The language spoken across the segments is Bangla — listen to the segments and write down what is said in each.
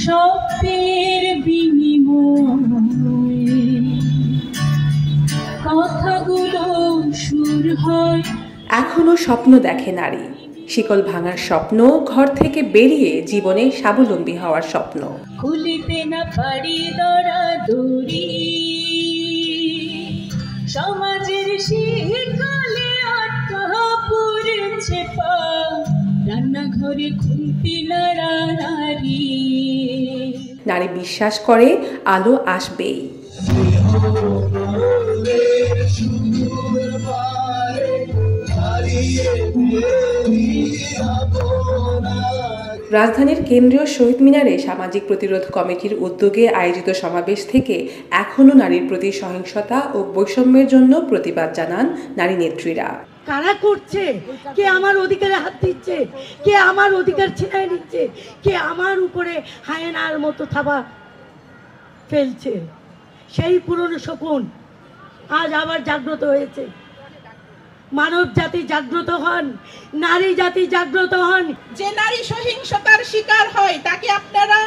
স্বপ্নের বিনিময়ে কথাগুলো সুর হয়। এখনো স্বপ্ন দেখে নারী, শিকল ভাঙার স্বপ্ন, ঘর থেকে বেরিয়ে জীবনে স্বাবলম্বী হওয়ার স্বপ্ন। খুলিতে না পারি দরাদরি, সমাজের শিকলে আটকা পড়েছে পা, রান্নাঘরে খুন্তি নাড়ানাড়ি। নারী বিশ্বাস করে আলো আসবেই। রাজধানীর কেন্দ্রীয় শহীদ মিনারে সামাজিক প্রতিরোধ কমিটির উদ্যোগে আয়োজিত সমাবেশ থেকে এখনও নারীর প্রতি সহিংসতা ও বৈষম্যের জন্য প্রতিবাদ জানান নারী নেত্রীরা। কারা করছে? কে আমার অধিকারে হাত দিচ্ছে? কে আমার অধিকার ছিনায় নিচ্ছে? কে আমার উপরে হায়েনার মতো থাবা ফেলছে? সেই পুরনো শকুন আজ আবার জাগ্রত হয়েছে। মানব জাতি জাগ্রত হন, নারী জাতি জাগ্রত হন। যে নারী সহিংসতার শিকার হয় তাকে আপনারা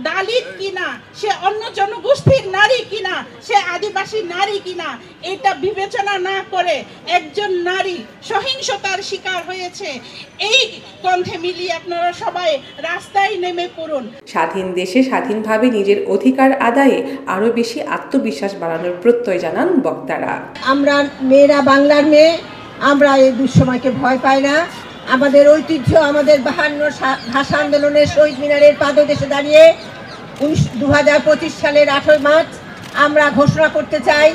দালিত কিনা, সে অন্য জনগোষ্ঠীর নারী কিনা, সে আদিবাসী নারী কিনা, এটা বিবেচনা না করে একজন নারী সহিংসতার শিকার হয়েছে, এই কণ্ঠে মিলিয়ে আপনারা সবাই রাস্তায় নেমে পড়ুন। স্বাধীন দেশে স্বাধীনভাবে নিজের অধিকার আদায়ে আরো বেশি আত্মবিশ্বাস বাড়ানোর প্রত্যয় জানান বক্তারা। আমরা মেয়েরা, বাংলার মেয়ে, আমরা এই দুঃসময়কে ভয় পাই না। আমাদের ঐতিহ্য, আমাদের 52 ভাষা আন্দোলনের শহীদ মিনারের পাদদেশে দাঁড়িয়ে 2025 সালের 8 মার্চ আমরা ঘোষণা করতে চাই,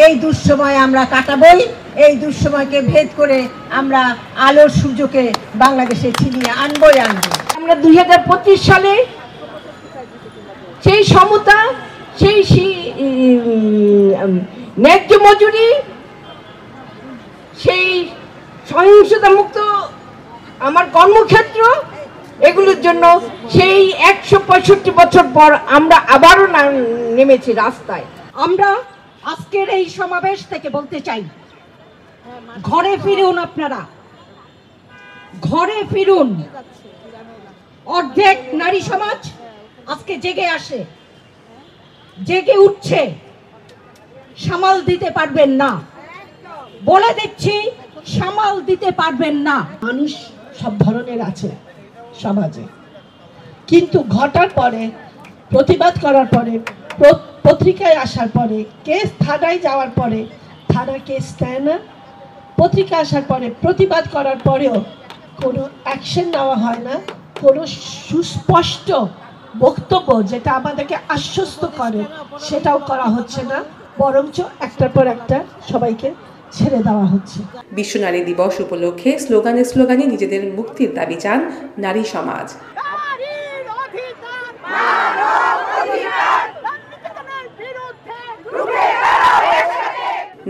এই দুঃসময় আমরা কাটাবই। এই দুঃসময়কে ভেদ করে আমরা আলোর সূর্যকে বাংলাদেশে ছিনিয়ে আনবই আনবো। আমরা 2025 সালে সেই সমতা, সেই ন্যায্য মজুরি, সেই সহিংসতা মুক্ত আমার কর্মক্ষেত্র, এগুলোর জন্য সেই 165 বছর পর আমরা আবারও নেমেছি রাস্তায়। আমরা আজকের এই সমাবেশ থেকে বলতে চাই, ঘরে ফিরুন, আপনারা ঘরে ফিরুন। অর্ধেক নারী সমাজ আজকে জেগে আসে, জেগে উঠছে, সামাল দিতে পারবেন না, বলে দিচ্ছি, সামাল দিতে পারবেন না। মানুষ সব ধরনের আছে সমাজে, কিন্তু ঘটার পরে, প্রতিবাদ করার পরে, পত্রিকায় আসার পরে, কেস থানায় যাওয়ার পরে থানা কেস দেয় না, পত্রিকা আসার পরে, প্রতিবাদ করার পরেও কোনো অ্যাকশন নেওয়া হয় না, কোনো সুস্পষ্ট বক্তব্য যেটা আমাদেরকে আশ্বস্ত করে সেটাও করা হচ্ছে না, বরঞ্চ একটার পর একটা সবাইকে ছেড়ে দেওয়া হচ্ছে। বিশ্ব নারী দিবস উপলক্ষে স্লোগানে স্লোগানে নিজেদের মুক্তির দাবি চান নারী সমাজ।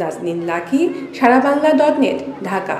নাজনীন লাকি, সারাবাংলা.net, ঢাকা।